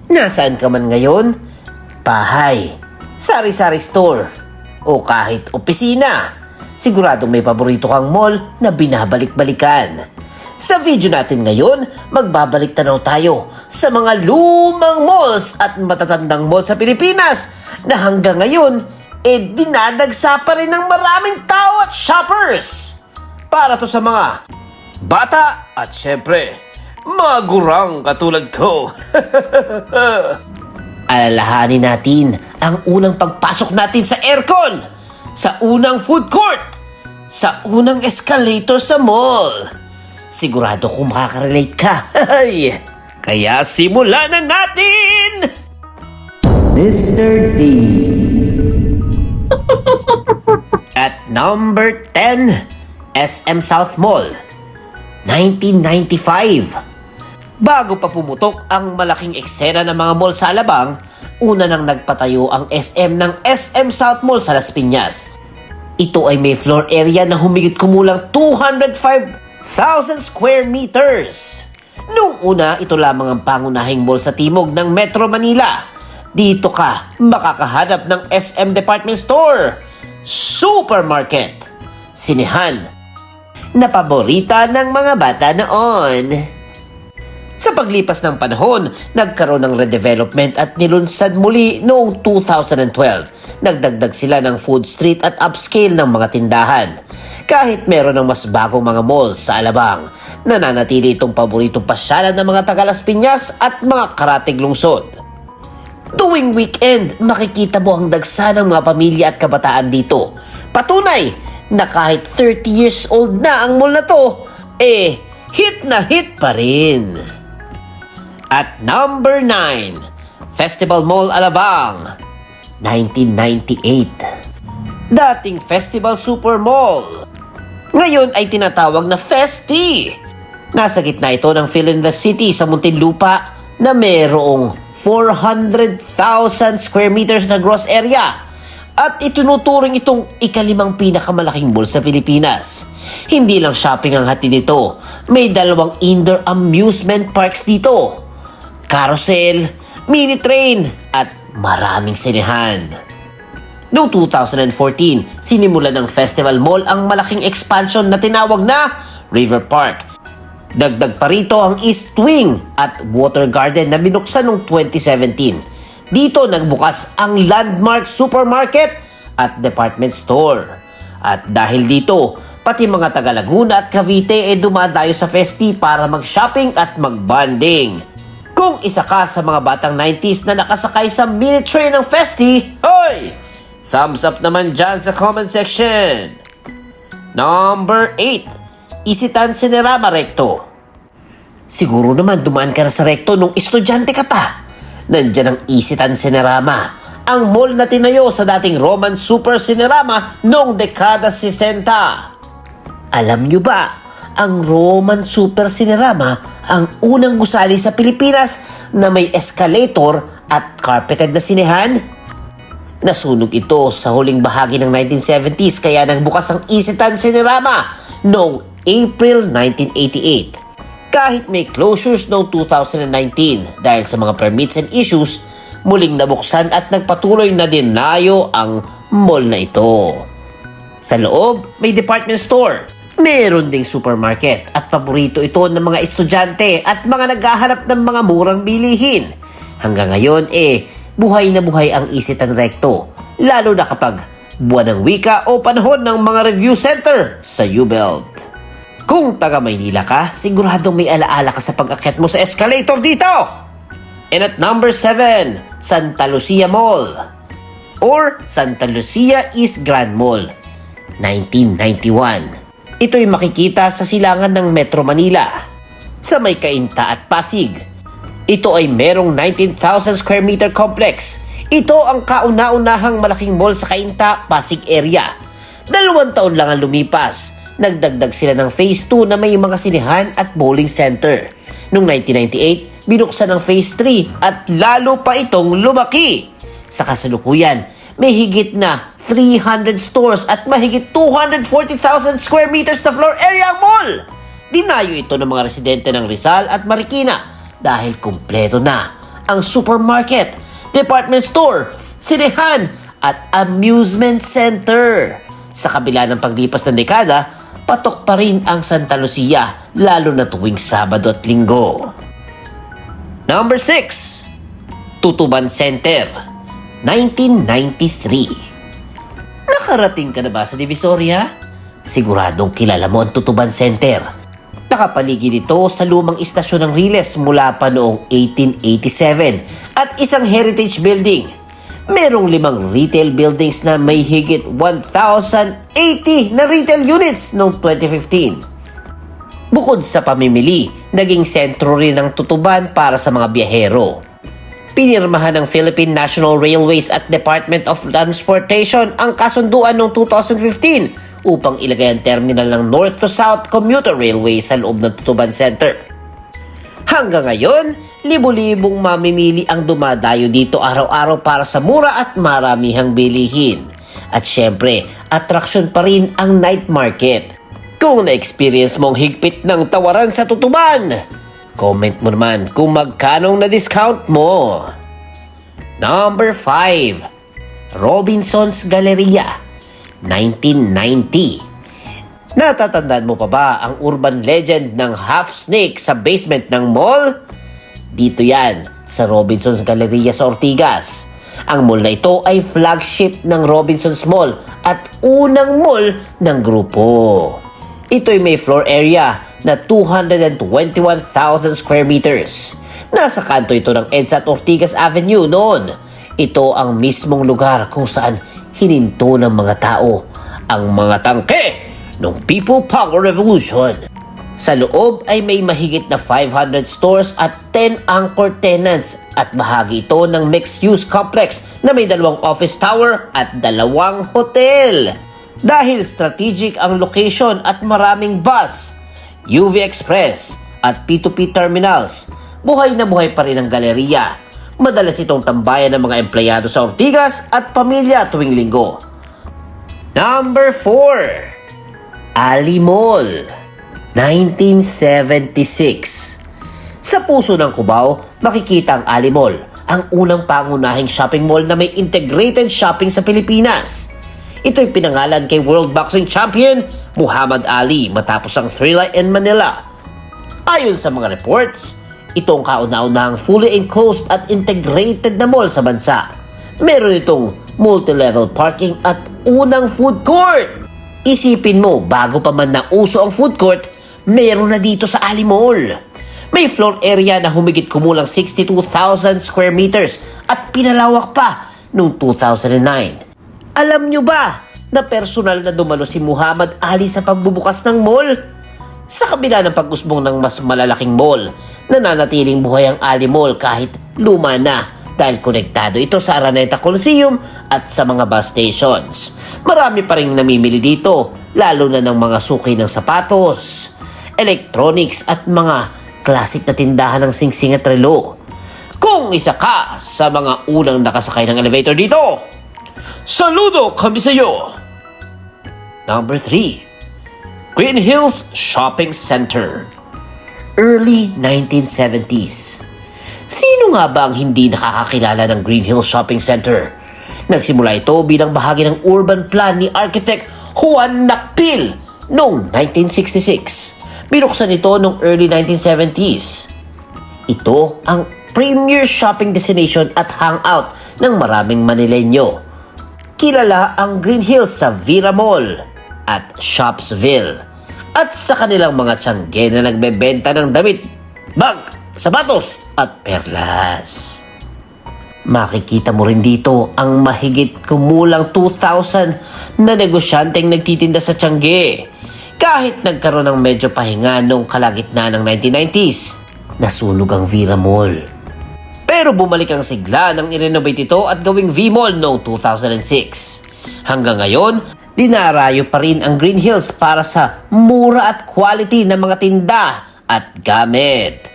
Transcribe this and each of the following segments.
Nasaan ka man ngayon? Bahay, sari-sari store, o kahit opisina, siguradong may paborito kang mall na binabalik-balikan. Sa video natin ngayon, magbabalik tanaw tayo sa mga lumang malls at matatandang mall sa Pilipinas na hanggang ngayon, dinadagsa pa rin ng maraming tao at shoppers. Para to sa mga bata at syempre, magurang katulad ko. Alalahanin natin ang unang pagpasok natin sa aircon, sa unang food court, sa unang escalator sa mall. Sigurado kung makaka-relate ka. Kaya simulan na natin! Mr. D. At number 10, SM South Mall, 1995. Bago pa pumutok ang malaking eksena ng mga mall sa Alabang, una nang nagpatayo ang SM ng SM South Mall sa Las Piñas. Ito ay may floor area na humigit kumulang 205,000 square meters. Noong una, ito lamang ang pangunahing mall sa timog ng Metro Manila. Dito ka makakahanap ng SM Department Store, supermarket, sinehan, na paborita ng mga bata noon. Sa paglipas ng panahon, nagkaroon ng redevelopment at nilunsad muli noong 2012. Nagdagdag sila ng food street at upscale ng mga tindahan. Kahit meron ng mas bagong mga malls sa Alabang, nananatili itong paboritong pasyalan ng mga taga Las Piñas at mga karatig lungsod. Tuwing weekend, makikita mo ang dagsa ng mga pamilya at kabataan dito. Patunay na kahit 30 years old na ang mall na to, hit na hit pa rin. At number 9, Festival Mall Alabang, 1998. Dating Festival Super Mall, ngayon ay tinatawag na Festi. Nasa gitna ito ng Philinvest City sa Muntinlupa na mayroong 400,000 square meters na gross area. At itinuturing itong ikalimang pinakamalaking mall sa Pilipinas. Hindi lang shopping ang hatid nito, may dalawang indoor amusement parks dito. Carousel, mini train, at maraming sinehan. Noong 2014, sinimulan ng Festival Mall ang malaking expansion na tinawag na River Park. Dagdag pa rito ang East Wing at Water Garden na binuksan noong 2017. Dito nagbukas ang Landmark Supermarket at Department Store. At dahil dito, pati mga taga Laguna at Cavite dumadayo sa Festi para mag-shopping at mag-bonding. Kung isa ka sa mga batang 90s na nakasakay sa mini train ng Festi, hoy! Thumbs up naman dyan sa comment section. Number 8, Isitan Cinerama Recto. Siguro naman dumaan ka na sa Recto nung estudyante ka pa. Nandyan ang Isitan Cinerama, ang mall na tinayo sa dating Roman Super Cinerama noong dekada 60. Alam nyo ba, ang Roman Super Cinerama ang unang gusali sa Pilipinas na may escalator at carpeted na sinehan? Nasunog ito sa huling bahagi ng 1970s kaya nagbukas ang Isitan Cinerama noong April 1988. Kahit may closures noong 2019 dahil sa mga permits and issues, muling nabuksan at nagpatuloy na dinayo ang mall na ito. Sa loob, may department store. Meron ding supermarket at paborito ito ng mga estudyante at mga naghahanap ng mga murang bilihin. Hanggang ngayon buhay na buhay ang Isitan Recto, lalo na kapag buwan ng wika o panahon ng mga review center sa U-Belt. Kung taga Maynila ka, siguradong may alaala ka sa pag-akyat mo sa escalator dito. And at number 7, Santa Lucia Mall or Santa Lucia East Grand Mall, 1991. Ito'y makikita sa silangan ng Metro Manila, sa may Cainta at Pasig. Ito ay merong 19,000 square meter complex. Ito ang kauna-unahang malaking mall sa Cainta, Pasig area. 2 taon lang ang lumipas. Nagdagdag sila ng Phase 2 na may mga sinehan at bowling center. Noong 1998, binuksan ang Phase 3 at lalo pa itong lumaki. Sa kasalukuyan, may higit na 300 stores at mahigit 240,000 square meters na floor area ang mall. Dinayo ito ng mga residente ng Rizal at Marikina dahil kumpleto na ang supermarket, department store, sinehan at amusement center. Sa kabila ng paglipas ng dekada, patok pa rin ang Santa Lucia lalo na tuwing Sabado at Linggo. Number 6. Tutuban Center, 1993. Nakarating ka na ba sa Divisoria? Siguradong kilala mo ang Tutuban Center. Nakapaligid ito sa lumang istasyon ng Riles mula pa noong 1887 at isang heritage building. Merong 5 retail buildings na may higit 1,080 na retail units noong 2015. Bukod sa pamimili, naging sentro rin ng Tutuban para sa mga biyahero. Pinirmahan ng Philippine National Railways at Department of Transportation ang kasunduan noong 2015 upang ilagay ang terminal ng North to South Commuter Railway sa loob ng Tutuban Center. Hanggang ngayon, libo-libong mamimili ang dumadayo dito araw-araw para sa mura at maramihang bilihin. At syempre, atraksyon pa rin ang night market. Kung na-experience mong higpit ng tawaran sa Tutuban, comment mo naman kung magkanong na-discount mo. Number 5. Robinson's Galleria, 1990. Natatandaan mo pa ba ang urban legend ng half snake sa basement ng mall? Dito yan, sa Robinson's Galleria sa Ortigas. Ang mall na ito ay flagship ng Robinson's Mall at unang mall ng grupo. Ito'y may floor area na 221,000 square meters. Nasa kanto ito ng EDSA at Ortigas Avenue noon. Ito ang mismong lugar kung saan hininto ng mga tao ang mga tangke ng People Power Revolution. Sa loob ay may mahigit na 500 stores at 10 anchor tenants at bahagi ito ng mixed-use complex na may 2 office tower at 2 hotel. Dahil strategic ang location at maraming bus, UV Express at P2P terminals, buhay na buhay pa rin ang galeriya. Madalas itong tambayan ng mga empleyado sa Ortigas at pamilya tuwing linggo. Number 4. Ali Mall, 1976. Sa puso ng Cubao, makikita ang Ali Mall, ang unang pangunahing shopping mall na may integrated shopping sa Pilipinas. Ito'y pinangalan kay World Boxing Champion Muhammad Ali matapos ang thrilla in Manila. Ayon sa mga reports, itong kauna-unahang fully enclosed at integrated na mall sa bansa. Meron itong multi-level parking at unang food court. Isipin mo, bago pa man nauso ang food court, meron na dito sa Ali Mall. May floor area na humigit kumulang 62,000 square meters at pinalawak pa noong 2009. Alam nyo ba na personal na dumalo si Muhammad Ali sa pagbubukas ng mall? Sa kabila ng pag-usbong ng mas malalaking mall, nananatiling buhay ang Ali Mall kahit luma na dahil konektado ito sa Araneta Coliseum at sa mga bus stations. Marami pa rin namimili dito, lalo na ng mga suki ng sapatos, electronics at mga classic na tindahan ng singsing at relo. Kung isa ka sa mga unang nakasakay ng elevator dito, saludo kami sa iyo! Number 3. Green Hills Shopping Center, early 1970s. Sino nga ba ang hindi nakakakilala ng Green Hills Shopping Center? Nagsimula ito bilang bahagi ng urban plan ni Architect Juan Nakpil noong 1966. Binuksan ito noong early 1970s. Ito ang premier shopping destination at hangout ng maraming Manileño. Kilala ang Green Hills sa Vera Mall at Shopsville at sa kanilang mga tiyangge na nagbebenta ng damit, bag, sapatos at perlas. Makikita mo rin dito ang mahigit kumulang 2,000 na negosyanteng nagtitinda sa tiyangge. Kahit nagkaroon ng medyo pahinga noong kalagitnaan ng 1990s, nasunog ang Vera Mall. Pero bumalik ang sigla nang i-renovate ito at gawing V-Mall noong 2006. Hanggang ngayon, dinarayo pa rin ang Green Hills para sa mura at quality ng mga tinda at gamit.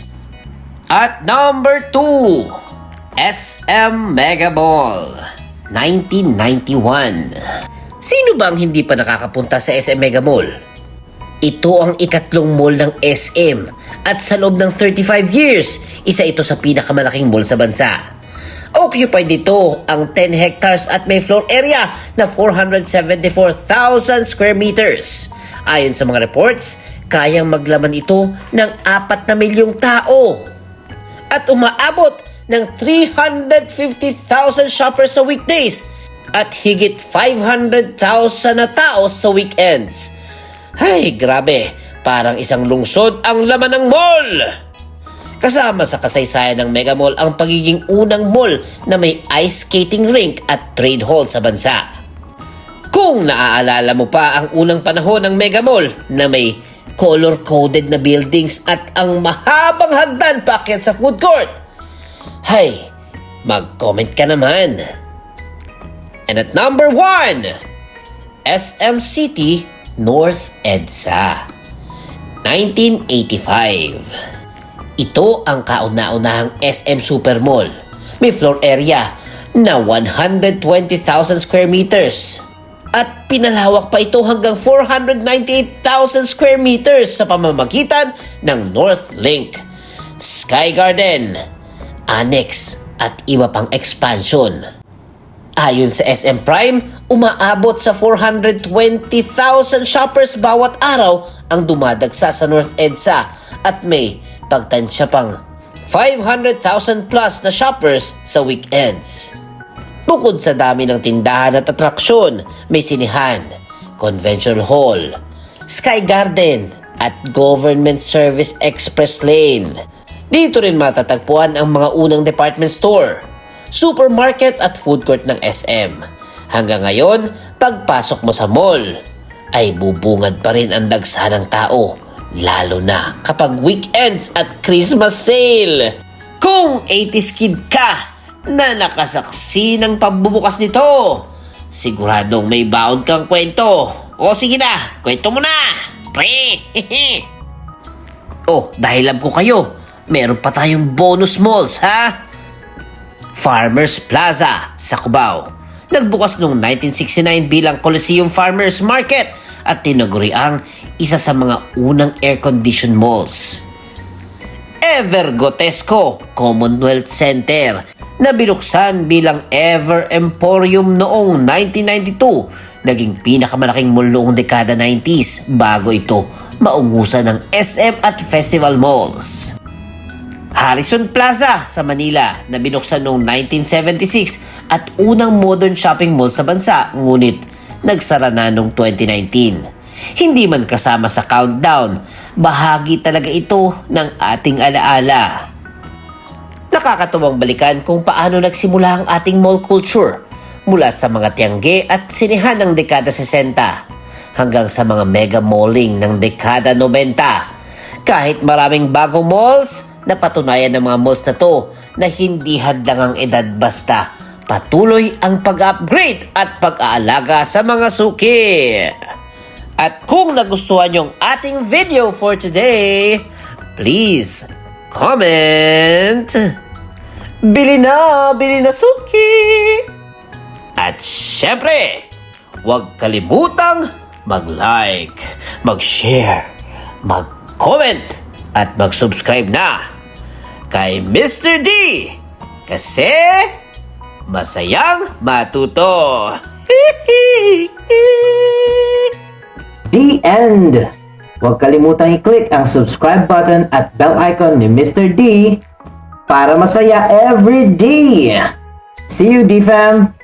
At number 2, SM Mega Mall, 1991. Sino bang hindi pa nakakapunta sa SM Mega Mall? Ito ang ikatlong mall ng SM at sa loob ng 35 years, isa ito sa pinakamalaking mall sa bansa. Occupied dito ang 10 hectares at may floor area na 474,000 square meters. Ayon sa mga reports, kayang maglaman ito ng 4 na milyong tao. At umaabot ng 350,000 shoppers sa weekdays at higit 500,000 na tao sa weekends. Ay, grabe, parang isang lungsod ang laman ng mall. Kasama sa kasaysayan ng Mega Mall ang pagiging unang mall na may ice skating rink at trade hall sa bansa. Kung naaalala mo pa ang unang panahon ng Mega Mall na may color-coded na buildings at ang mahabang hagdan paakyat sa food court, hay, mag-comment ka naman. And at number 1, SM City North EDSA, 1985. Ito ang kauna-unahang SM Super Mall. May floor area na 120,000 square meters. At pinalawak pa ito hanggang 498,000 square meters sa pamamagitan ng North Link, Sky Garden, Annex at iba pang expansion. Ayon sa SM Prime, umaabot sa 420,000 shoppers bawat araw ang dumadagsa sa North EDSA at may pagtansya pang 500,000 plus na shoppers sa weekends. Bukod sa dami ng tindahan at atraksyon, may sinihan, convention hall, Sky Garden at Government Service Express Lane. Dito rin matatagpuan ang mga unang department store, supermarket at food court ng SM. Hanggang ngayon, pagpasok mo sa mall, ay bubungad pa rin ang dagsa ng tao, lalo na kapag weekends at Christmas sale. Kung 80s kid ka na nakasaksi ng pagbubukas nito, siguradong may baon kang kwento. O sige na, kwento mo na, pre! Oh, dahil love ko kayo, meron pa tayong bonus malls, ha? Farmers Plaza sa Cubao. Nagbukas noong 1969 bilang Coliseum Farmers Market at tinaguriang isa sa mga unang air-conditioned malls. Evergotesco Commonwealth Center na binuksan bilang Ever Emporium noong 1992, naging pinakamalaking mall noong dekada 90s bago ito maungusan ng SM at Festival Malls. Harrison Plaza sa Manila na binuksan noong 1976 at unang modern shopping mall sa bansa, ngunit nagsara na noong 2019. Hindi man kasama sa countdown, bahagi talaga ito ng ating alaala. Nakakatuwang balikan kung paano nagsimula ang ating mall culture mula sa mga tiyangge at sinehan ng dekada 60 hanggang sa mga mega malling ng dekada 90. Kahit maraming bagong malls, napatunayan ng mga malls na to na hindi hadlang ang edad, basta patuloy ang pag-upgrade at pag-aalaga sa mga suki. At kung nagustuhan yung ating video for today, please comment. Bili na suki! At syempre, huwag kalimutang mag-like, mag-share, mag-comment at mag-subscribe na kay Mr. D kasi masayang matuto. The end! Huwag kalimutang i-click ang subscribe button at bell icon ni Mr. D para masaya every day. See you, D-Fam!